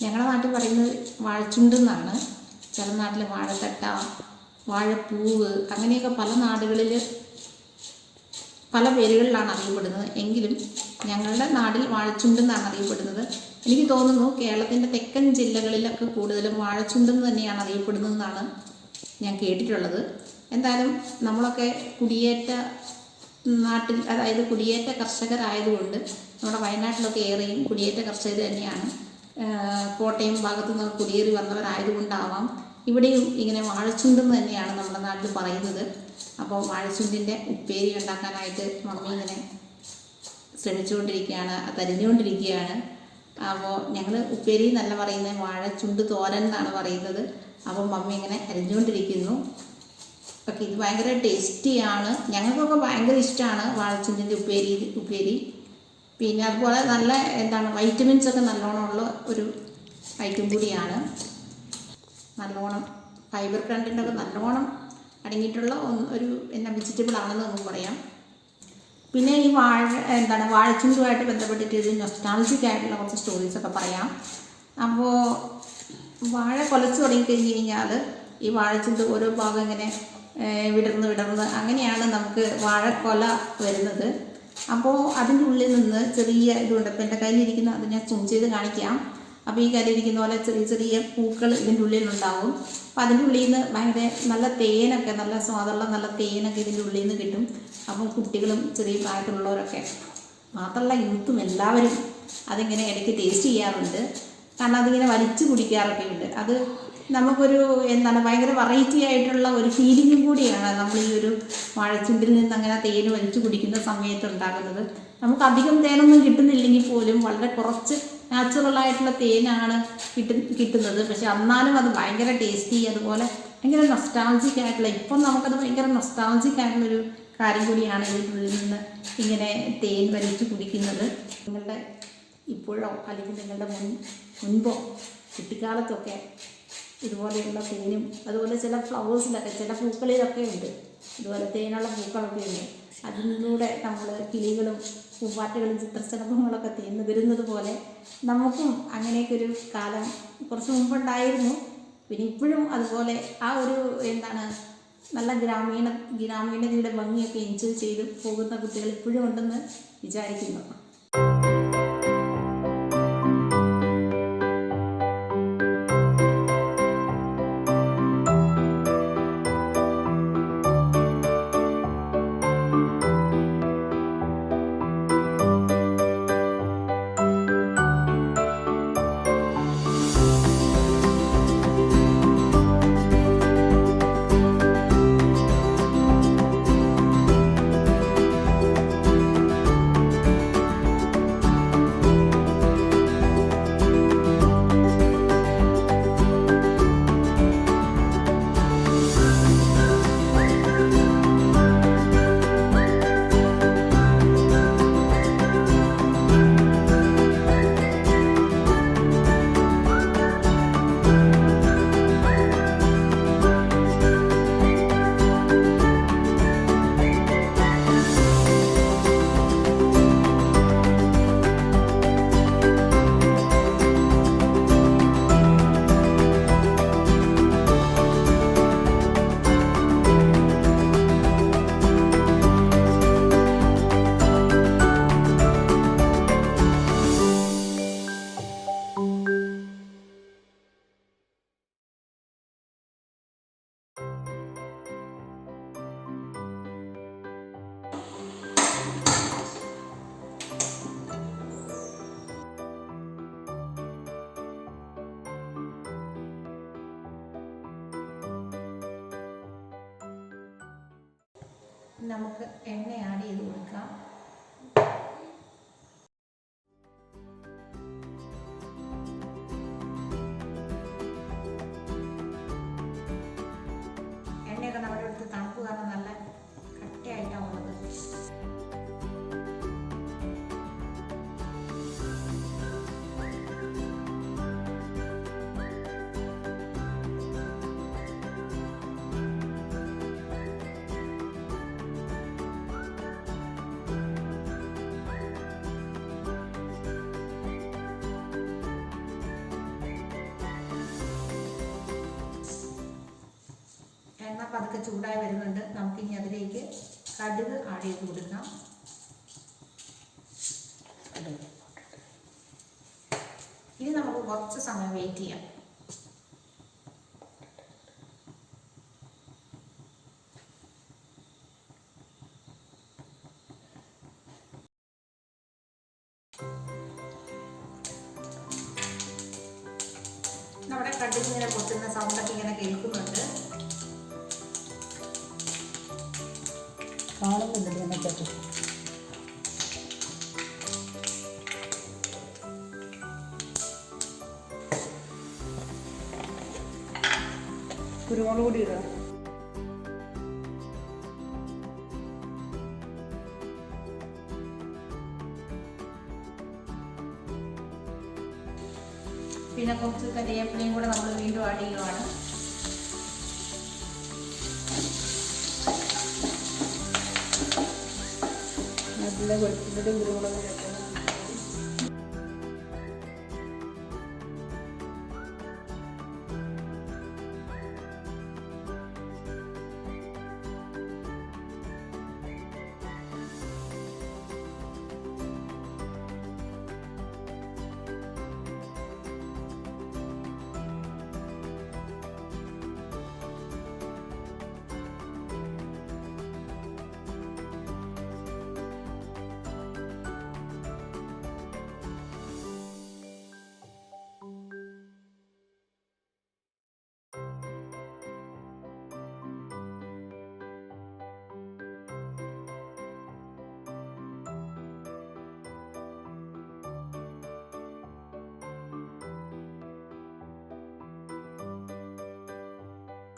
ഞങ്ങളുടെ നാട്ടിൽ പറയുന്നത് വാഴച്ചുണ്ടെന്നാണ്. ചില നാട്ടിൽ വാഴത്തട്ട, വാഴപ്പൂവ്, അങ്ങനെയൊക്കെ പല നാടുകളിൽ പല പേരുകളിലാണ് അറിയപ്പെടുന്നത്. എങ്കിലും ഞങ്ങളുടെ നാട്ടിൽ വാഴച്ചുണ്ടെന്നാണ് അറിയപ്പെടുന്നത്. എനിക്ക് തോന്നുന്നു കേരളത്തിൻ്റെ തെക്കൻ ജില്ലകളിലൊക്കെ കൂടുതലും വാഴച്ചുണ്ടെന്ന് തന്നെയാണ് അറിയപ്പെടുന്നതെന്നാണ് ഞാൻ കേട്ടിട്ടുള്ളത്. എന്തായാലും നമ്മളൊക്കെ കുടിയേറ്റ നാട്ടിൽ, അതായത് കുടിയേറ്റ കർഷകരായതുകൊണ്ട് നമ്മുടെ വയനാട്ടിലൊക്കെ ഏറെയും കുടിയേറ്റ കർഷകർ തന്നെയാണ്. കോട്ടയം ഭാഗത്തു നിന്ന് കുടിയേറി വന്നവരായതുകൊണ്ടാവാം ഇവിടെയും ഇങ്ങനെ വാഴച്ചുണ്ടെന്ന് തന്നെയാണ് നമ്മുടെ നാട്ടിൽ പറയുന്നത്. അപ്പോൾ വാഴച്ചുണ്ടിൻ്റെ ഉപ്പേരി ഉണ്ടാക്കാനായിട്ട് മമ്മി ഇങ്ങനെ ശ്രമിച്ചുകൊണ്ടിരിക്കുകയാണ്, തരിഞ്ഞുകൊണ്ടിരിക്കുകയാണ്. അപ്പോൾ ഞങ്ങൾ ഉപ്പേരി എന്നല്ല പറയുന്നത്, വാഴച്ചുണ്ട് തോരൻ എന്നാണ് പറയുന്നത്. അപ്പോൾ മമ്മി ഇങ്ങനെ അരിഞ്ഞുകൊണ്ടിരിക്കുന്നു. ഓക്കെ, ഇത് ഭയങ്കര ടേസ്റ്റിയാണ്. ഞങ്ങൾക്കൊക്കെ ഭയങ്കര ഇഷ്ടമാണ് വാഴച്ചുണ്ടിൻ്റെ ഉപ്പേരി. പിന്നെ അതുപോലെ നല്ല വൈറ്റമിൻസ് ഒക്കെ നല്ലോണം ഉള്ള ഒരു ഐറ്റം കൂടിയാണ്. നല്ലോണം ഫൈബർ കണ്ടൻ്റൊക്കെ നല്ലോണം അടങ്ങിയിട്ടുള്ള ഒരു വെജിറ്റബിൾ ആണെന്ന് നമുക്ക് പറയാം. പിന്നെ ഈ വാഴച്ചുണ്ടുമായിട്ട് ബന്ധപ്പെട്ടിട്ട് ഒരു നൊസ്റ്റാൾജിക് ആയിട്ടുള്ള കുറച്ച് സ്റ്റോറീസൊക്കെ പറയാം. അപ്പോൾ വാഴ കൊലച്ച് തുടങ്ങിക്കഴിഞ്ഞ് കഴിഞ്ഞാൽ ഈ വാഴച്ചുണ്ട് ഓരോ ഭാഗം ഇങ്ങനെ വിടർന്ന് അങ്ങനെയാണ് നമുക്ക് വാഴക്കൊല വരുന്നത്. അപ്പോൾ അതിൻ്റെ ഉള്ളിൽ നിന്ന് ചെറിയ ഇതുണ്ട്. ഇപ്പോൾ എൻ്റെ കയ്യിലിരിക്കുന്ന അത് ഞാൻ സൂം ചെയ്ത് കാണിക്കാം. അപ്പോൾ ഈ കയ്യിലിരിക്കുന്ന പോലെ ചെറിയ ചെറിയ പൂക്കൾ ഇതിൻ്റെ ഉള്ളിലുണ്ടാവും. അപ്പോൾ അതിൻ്റെ ഉള്ളിൽ നിന്ന് ഭയങ്കര നല്ല തേനൊക്കെ, നല്ല സ്വാദുള്ള നല്ല തേനൊക്കെ ഇതിൻ്റെ ഉള്ളിൽ നിന്ന് കിട്ടും. അപ്പം കുട്ടികളും ചെറിയ പ്രായത്തിലുള്ളവരൊക്കെ, മാത്രമല്ല യൂത്തും എല്ലാവരും അതിങ്ങനെ ഇടയ്ക്ക് ടേസ്റ്റ് ചെയ്യാറുണ്ട്. കാരണം അതിങ്ങനെ വലിച്ചു കുടിക്കാറൊക്കെ ഉണ്ട്. അത് നമുക്കൊരു ഭയങ്കര വെറൈറ്റി ആയിട്ടുള്ള ഒരു ഫീലിങ്ങും കൂടിയാണ് നമ്മൾ ഈ ഒരു വാഴച്ചുണ്ടിൽ നിന്ന് അങ്ങനെ തേൻ വലിച്ചു കുടിക്കുന്ന സമയത്ത് ഉണ്ടാകുന്നത്. നമുക്ക് അധികം തേനൊന്നും കിട്ടുന്നില്ലെങ്കിൽ പോലും വളരെ കുറച്ച് നാച്ചുറലായിട്ടുള്ള തേനാണ് കിട്ടുന്നത്. പക്ഷെ എന്നാലും അത് ഭയങ്കര ടേസ്റ്റി, അതുപോലെ ഭയങ്കര നൊസ്റ്റാൾജിക് ആയിട്ടുള്ള, ഇപ്പം നമുക്കത് ഭയങ്കര നൊസ്റ്റാൾജിക് ആയിട്ടുള്ളൊരു കാര്യം കൂടിയാണ് ഇതിനുള്ളിൽ നിന്ന് ഇങ്ങനെ തേൻ വലിച്ചു കുടിക്കുന്നത്. നിങ്ങളുടെ ഇപ്പോഴോ അല്ലെങ്കിൽ നിങ്ങളുടെ മുൻപോ കുട്ടിക്കാലത്തൊക്കെ ഇതുപോലെയുള്ള തേനും, അതുപോലെ ചില ഫ്ലവേഴ്സിലൊക്കെ, ചില പൂക്കളിലൊക്കെ ഉണ്ട് ഇതുപോലെ തേനുള്ള പൂക്കളൊക്കെ ഉണ്ട്. അതിലൂടെ നമ്മൾ കിളികളും പൂമ്പാറ്റകളും ചിത്രശലഭങ്ങളൊക്കെ തേൻ നുകരുന്നത് പോലെ നമുക്കും അങ്ങനെയൊക്കെ ഒരു കാലം കുറച്ച് മുമ്പുണ്ടായിരുന്നു. പിന്നെ ഇപ്പോഴും അതുപോലെ ആ ഒരു നല്ല ഗ്രാമീണതയുടെ ഭംഗിയൊക്കെ എൻജോയ് ചെയ്ത് പോകുന്ന കുട്ടികൾ ഇപ്പോഴും ഉണ്ടെന്ന് വിചാരിക്കുന്നു. നമുക്ക് എണ്ണ ആഡ് ചെയ്ത് കൊടുക്കാം. എണ്ണയൊക്കെ നമ്മുടെ അടുത്ത് തണുപ്പ് കാരണം നല്ല കട്ടിയായിട്ടാണ് ഉള്ളത്. എണ്ണ പതുക്കെ ചൂടായി വരുന്നുണ്ട്. നമുക്കിനി അതിലേക്ക് കടുക് ആഡ് ചെയ്ത് കൊടുക്കാം. ഇനി നമുക്ക് കുറച്ച് സമയം വെയിറ്റ് ചെയ്യാം. നമ്മുടെ കടുക് ഇങ്ങനെ പൊട്ടുന്ന സൗണ്ടൊക്കെ ഇങ്ങനെ കേൾക്കുന്നുണ്ട്. കാണുന്നുണ്ട് ഇതിനകത്ത്. കുരുമുളക് പൊടി ഇടുക. പിന്നെ കുറച്ച് കരിവേപ്പിലയും കൂടെ നമ്മൾ വീണ്ടും ആഡ് ചെയ്യുവാണ്. നല്ല വെളുത്തുള്ളിയും കുരുമുളകും ഒക്കെ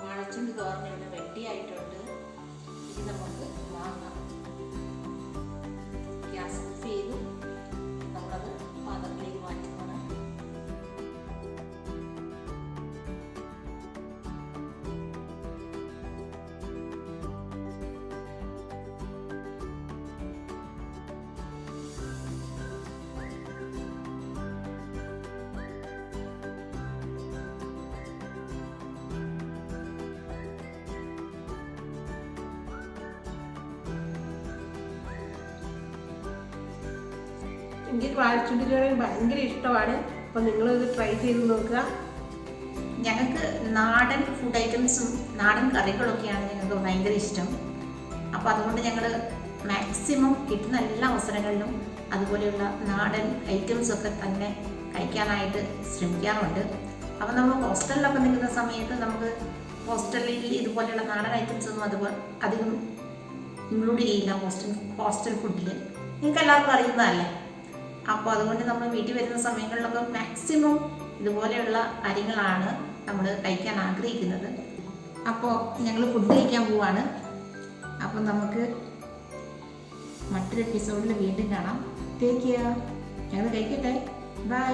വാഴച്ചുണ്ട് തോരൻ ഇവിടെ റെഡി ആയിട്ടുണ്ട്. ഇനി നമുക്ക് വാങ്ങാം. ഗ്യാസ് ഓഫ് ചെയ്തു നമ്മളത് പാത്രത്തിലേക്ക് മാറ്റുന്നത്. എനിക്ക് വാഴച്ചുണ്ട് തോരൻ ഭയങ്കര ഇഷ്ടമാണ്. അപ്പം നിങ്ങളിത് ട്രൈ ചെയ്ത് നോക്കുക. ഞങ്ങൾക്ക് നാടൻ ഫുഡ് ഐറ്റംസും നാടൻ കറികളൊക്കെയാണ് ഞങ്ങൾക്ക് ഭയങ്കര ഇഷ്ടം. അപ്പോൾ അതുകൊണ്ട് ഞങ്ങൾ മാക്സിമം കിട്ടുന്ന എല്ലാ അവസരങ്ങളിലും അതുപോലെയുള്ള നാടൻ ഐറ്റംസൊക്കെ തന്നെ കഴിക്കാനായിട്ട് ശ്രമിക്കാറുണ്ട്. അപ്പോൾ നമ്മൾ ഹോസ്റ്റലിലൊക്കെ നിൽക്കുന്ന സമയത്ത് നമുക്ക് ഹോസ്റ്റലിൽ ഇതുപോലെയുള്ള നാടൻ ഐറ്റംസ് ഒന്നും അതുപോലെ അധികം ഇൻക്ലൂഡ് ചെയ്യില്ല ഹോസ്റ്റൽ ഫുഡിൽ. നിങ്ങൾക്ക് എല്ലാവർക്കും അറിയുന്നതല്ലേ. അപ്പോൾ അതുകൊണ്ട് നമ്മൾ വീട്ടിൽ വരുന്ന സമയങ്ങളിലൊക്കെ മാക്സിമം ഇതുപോലെയുള്ള കാര്യങ്ങളാണ് നമ്മൾ കഴിക്കാൻ ആഗ്രഹിക്കുന്നത്. അപ്പോൾ ഞങ്ങൾ ഫുഡ് കഴിക്കാൻ പോവാണ്. അപ്പോൾ നമുക്ക് മറ്റൊരു എപ്പിസോഡിൽ വീണ്ടും കാണാം. Take care. ഞങ്ങൾ കഴിക്കട്ടെ. ബൈ.